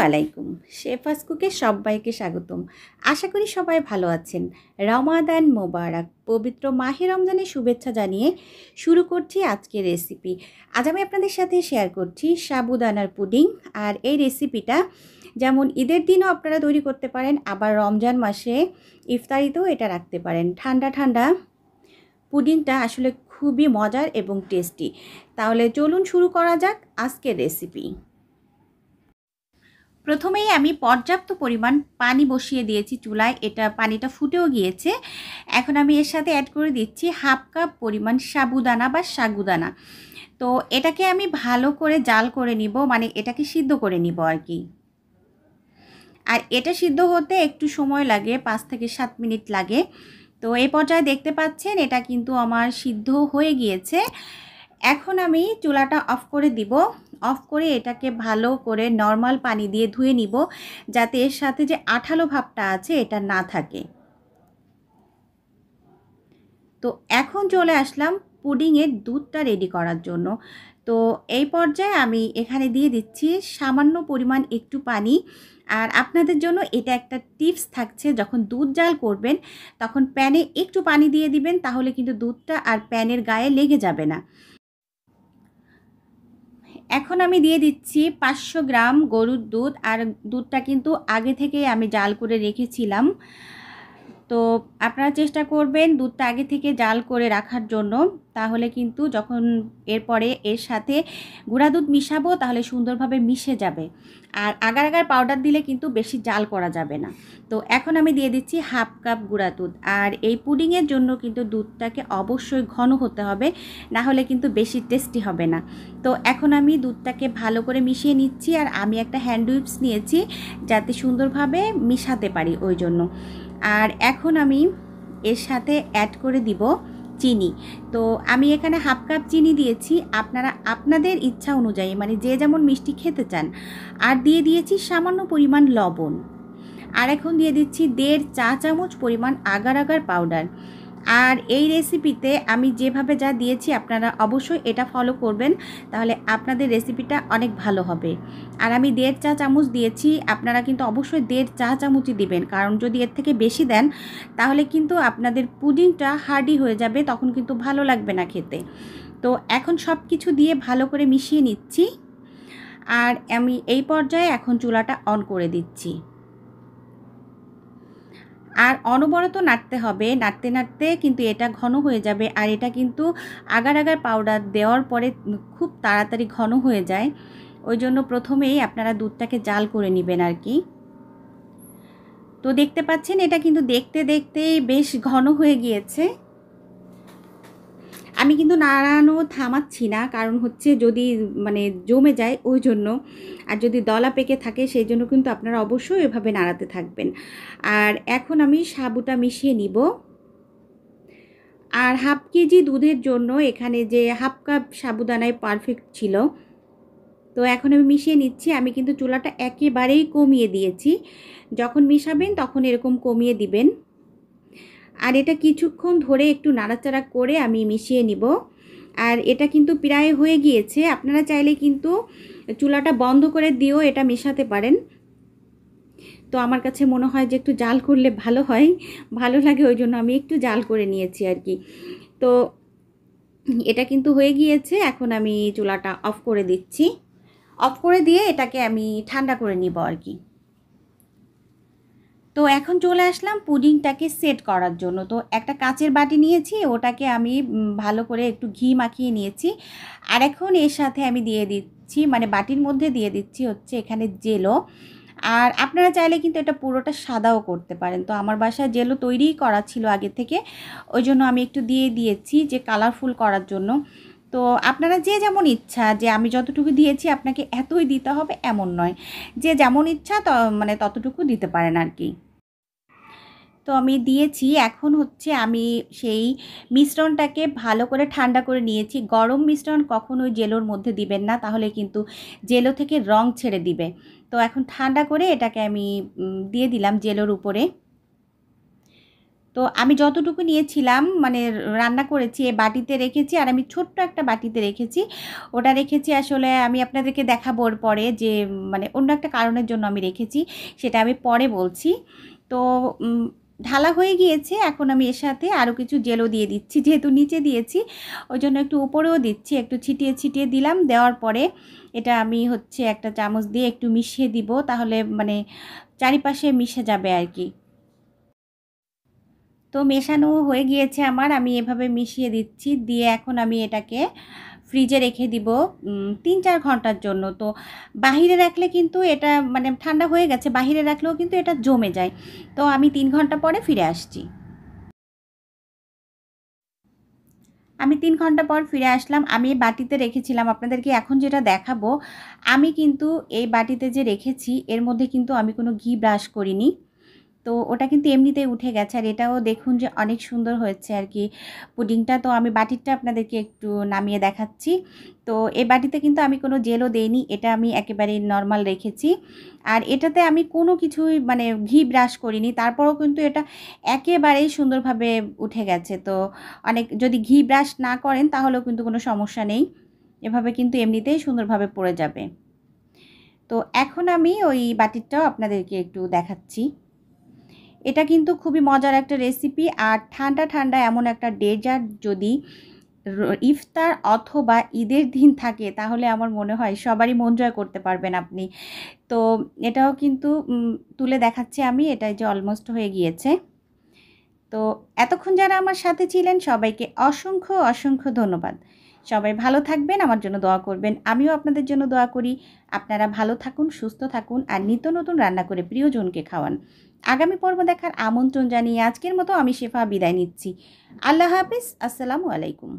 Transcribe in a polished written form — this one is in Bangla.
আলাইকুম। শেফাস কুকে সবাইকে স্বাগতম। আশা করি সবাই ভালো আছেন। রমাদান মোবারক, পবিত্র মাহে রমজানের শুভেচ্ছা জানিয়ে শুরু করছি আজকের রেসিপি। আজ আমি আপনাদের সাথে শেয়ার করছি সাবুদানার পুডিং। আর এই রেসিপিটা যেমন ঈদের দিনও আপনারা তৈরি করতে পারেন, আবার রমজান মাসে ইফতারিতেও এটা রাখতে পারেন। ঠান্ডা ঠান্ডা পুডিংটা আসলে খুবই মজার এবং টেস্টি। তাহলে চলুন শুরু করা যাক আজকের রেসিপি। প্রথমেই আমি পর্যাপ্ত পরিমাণ পানি বসিয়ে দিয়েছি চুলায়, এটা পানিটা ফুটেও গিয়েছে। এখন আমি এর সাথে অ্যাড করে দিচ্ছি হাফ কাপ পরিমাণ সাবুদানা বা সাগুদানা। তো এটাকে আমি ভালো করে জাল করে নিব, মানে এটাকে সিদ্ধ করে নিব আর কি। আর এটা সিদ্ধ হতে একটু সময় লাগে, 5 থেকে 7 মিনিট লাগে। তো এই পর্যায়ে দেখতে পাচ্ছেন এটা কিন্তু আমার সিদ্ধ হয়ে গিয়েছে। এখন আমি চুলাটা অফ করে দিব। অফ করে এটাকে ভালো করে নর্মাল পানি দিয়ে ধুয়ে নিব, যাতে এর সাথে যে আঠালো ভাবটা আছে এটা না থাকে। তো এখন চলে আসলাম পুডিংয়ের দুধটা রেডি করার জন্য। তো এই পর্যায়ে আমি এখানে দিয়ে দিচ্ছি সামান্য পরিমাণ একটু পানি। আর আপনাদের জন্য এটা একটা টিপস থাকছে, যখন দুধ জাল করবেন তখন প্যানে একটু পানি দিয়ে দিবেন, তাহলে কিন্তু দুধটা আর প্যানের গায়ে লেগে যাবে না। এখন আমি দিয়ে দিচ্ছি 500 গ্রাম গরুর দুধ। আর দুধটা কিন্তু আগে থেকেই আমি জাল করে রেখেছিলাম। তো আপনারা চেষ্টা করবেন দুধটা আগে থেকে জাল করে রাখার জন্য, তাহলে কিন্তু যখন এরপরে এর সাথে গুঁড়া দুধ মিশাবো তাহলে সুন্দরভাবে মিশে যাবে। আর আগার আগার পাউডার দিলে কিন্তু বেশি জাল করা যাবে না। তো এখন আমি দিয়ে দিচ্ছি হাফ কাপ গুঁড়া দুধ। আর এই পুডিংয়ের জন্য কিন্তু দুধটাকে অবশ্যই ঘন হতে হবে, না হলে কিন্তু বেশি টেস্টি হবে না। তো এখন আমি দুধটাকে ভালো করে মিশিয়ে নিচ্ছি। আর আমি একটা হ্যান্ড উইপস নিয়েছি যাতে সুন্দরভাবে মিশাতে পারি, ওই জন্য। আর এখন আমি এর সাথে অ্যাড করে দিব চিনি। তো আমি এখানে হাফ কাপ চিনি দিয়েছি, আপনারা আপনাদের ইচ্ছা অনুযায়ী, মানে যে যেমন মিষ্টি খেতে চান। আর দিয়ে দিয়েছি সামান্য পরিমাণ লবণ। আর এখন দিয়ে দিচ্ছি 1.5 চা চামচ পরিমাণ আগার আগার পাউডার। আর এই রেসিপিতে আমি যেভাবে যা দিয়েছি আপনারা অবশ্যই এটা ফলো করবেন, তাহলে আপনাদের রেসিপিটা অনেক ভালো হবে। আর আমি 1.5 চা চামচ দিয়েছি, আপনারা কিন্তু অবশ্যই 1.5 চা চামচই দিবেন, কারণ যদি এর থেকে বেশি দেন তাহলে কিন্তু আপনাদের পুডিংটা হার্ডি হয়ে যাবে, তখন কিন্তু ভালো লাগবে না খেতে। তো এখন সব কিছু দিয়ে ভালো করে মিশিয়ে নিচ্ছি। আর আমি এই পর্যায়ে এখন চুলাটা অন করে দিচ্ছি। আর অনবরত নাড়তে হবে, নাড়তে নাড়তে কিন্তু এটা ঘন হয়ে যাবে। আর এটা কিন্তু আগার আগার পাউডার দেওয়ার পরে খুব তাড়াতাড়ি ঘন হয়ে যায়, ওই জন্য প্রথমেই আপনারা দুধটাকে জাল করে নেবেন আর কি। তো দেখতে পাচ্ছেন এটা কিন্তু দেখতে দেখতেই বেশ ঘন হয়ে গিয়েছে। আমি কিন্তু নাড়ানো থামাচ্ছি না, কারণ হচ্ছে যদি মানে জমে যায় ওই জন্য। আর যদি দলা পেকে থাকে সেই জন্য কিন্তু আপনারা অবশ্যই এভাবে নাড়াতে থাকবেন। আর এখন আমি সাবুটা মিশিয়ে নিব। আর হাফ কেজি দুধের জন্য এখানে যে হাফ কাপ সাবুদানায় পারফেক্ট ছিল। তো এখন আমি মিশিয়ে নিচ্ছি। আমি কিন্তু চুলাটা একেবারেই কমিয়ে দিয়েছি, যখন মিশাবেন তখন এরকম কমিয়ে দিবেন। আর এটা কিছুক্ষণ ধরে একটু নাড়াচাড়া করে আমি মিশিয়ে নিব। আর এটা কিন্তু প্রায় হয়ে গিয়েছে, আপনারা চাইলে কিন্তু চুলাটা বন্ধ করে দিয়েও এটা মেশাতে পারেন। তো আমার কাছে মনে হয় যে একটু জাল করলে ভালো হয়, ভালো লাগে, ওই জন্য আমি একটু জাল করে নিয়েছি আর কি। তো এটা কিন্তু হয়ে গিয়েছে, এখন আমি চুলাটা অফ করে দিচ্ছি। অফ করে দিয়ে এটাকে আমি ঠান্ডা করে নিব আর কি। তো এখন চলে আসলাম পুডিংটাকে সেট করার জন্য। তো একটা কাচের বাটি নিয়েছি, ওটাকে আমি ভালো করে একটু ঘি মাখিয়ে নিয়েছি। আর এখন এর সাথে আমি দিয়ে দিচ্ছি, মানে বাটির মধ্যে দিয়ে দিচ্ছি হচ্ছে এখানে জেলো। আর আপনারা চাইলে কিন্তু এটা পুরোটা সাদাও করতে পারেন। তো আমার বাসায় জেলো তৈরিই করা ছিল আগে থেকে, ওই জন্য আমি একটু দিয়ে দিয়েছি যে কালারফুল করার জন্য। তো আপনারা যে যেমন ইচ্ছা, যে আমি যতটুকু দিয়েছি আপনাকে এতই দিতে হবে এমন নয়, যে যেমন ইচ্ছা মানে ততটুকু দিতে পারেন আর কি। তো আমি দিয়েছি। এখন হচ্ছে আমি সেই মিশ্রণটাকে ভালো করে ঠান্ডা করে নিয়েছি। গরম মিশ্রণ কখনোই জেলোর মধ্যে দিবেন না, তাহলে কিন্তু জেলো থেকে রং ছেড়ে দিবে। তো এখন ঠান্ডা করে এটাকে আমি দিয়ে দিলাম জেলোর উপরে। তো আমি যতটুকু নিয়েছিলাম মানে রান্না করেছি এই বাটিতে রেখেছি, আর আমি ছোট্ট একটা বাটিতে রেখেছি। ওটা রেখেছি আসলে আমি আপনাদেরকে দেখাবো ওর পরে, যে মানে অন্য একটা কারণের জন্য আমি রেখেছি, সেটা আমি পরে বলছি। তো ঢালা হয়ে গিয়েছে। এখন আমি এর সাথে আরও কিছু জেলও দিয়ে দিচ্ছি, যেহেতু নিচে দিয়েছি ওই জন্য একটু উপরেও দিচ্ছি, একটু ছিটিয়ে ছিটিয়ে দিলাম। দেওয়ার পরে এটা আমি হচ্ছে একটা চামচ দিয়ে একটু মিশিয়ে দিব, তাহলে মানে চারিপাশে মিশে যাবে আর কি। তো মেশানো হয়ে গিয়েছে আমার, আমি এভাবে মিশিয়ে দিচ্ছি। দিয়ে এখন আমি এটাকে ফ্রিজে রেখে দিব 3-4 ঘন্টার জন্য। তো বাহিরে রাখলে কিন্তু এটা মানে ঠান্ডা হয়ে গেছে, বাহিরে রাখলেও কিন্তু এটা জমে যায়। তো আমি 3 ঘন্টা পরে ফিরে আসছি। আমি 3 ঘন্টা পর ফিরে আসলাম। আমি এই বাটিতে রেখেছিলাম, আপনাদেরকে এখন যেটা দেখাবো, আমি কিন্তু এই বাটিতে যে রেখেছি এর মধ্যে কিন্তু আমি কোনো ঘি ব্রাশ করিনি। তো ওটা কিন্তু এমনিতেই উঠে গেছে, আর এটাও দেখুন যে অনেক সুন্দর হয়েছে আর কি পুডিংটা। তো আমি বাটিরটা আপনাদেরকে একটু নামিয়ে দেখাচ্ছি। তো এই বাটিতে কিন্তু আমি কোনো জেলও দেইনি, এটা আমি একেবারেই নর্মাল রেখেছি। আর এটাতে আমি কোনো কিছুই মানে ঘি ব্রাশ করিনি, তারপরেও কিন্তু এটা একেবারেই সুন্দরভাবে উঠে গেছে। তো অনেক যদি ঘি ব্রাশ না করেন তাহলেও কিন্তু কোনো সমস্যা নেই, এভাবে কিন্তু এমনিতেই সুন্দরভাবে পড়ে যাবে। তো এখন আমি ওই বাটিরটাও আপনাদেরকে একটু দেখাচ্ছি। এটা কিন্তু খুবই মজার একটা রেসিপি, আর ঠান্ডা ঠান্ডা এমন একটা ডেজার্ট যদি ইফতার অথবা ঈদের দিন থাকে তাহলে আমার মনে হয় সবারই মন জয় করতে পারবেন আপনি। তো এটাও কিন্তু তুলে দেখাচ্ছি আমি, এটা যে অলমোস্ট হয়ে গিয়েছে। তো এতক্ষণ যারা আমার সাথে ছিলেন সবাইকে অসংখ্য অসংখ্য ধন্যবাদ। সবাই ভালো থাকবেন, আমার জন্য দোয়া করবেন, আমিও আপনাদের জন্য দোয়া করি। আপনারা ভালো থাকুন, সুস্থ থাকুন, আর নিত্য নতুন রান্না করে প্রিয়জনকে খাওয়ান। আগামী পর্ব দেখার আমন্ত্রণ জানিয়ে আজকের মতো আমি শেফা বিদায় নিচ্ছি। আল্লাহ হাফিজ, আসসালামু আলাইকুম।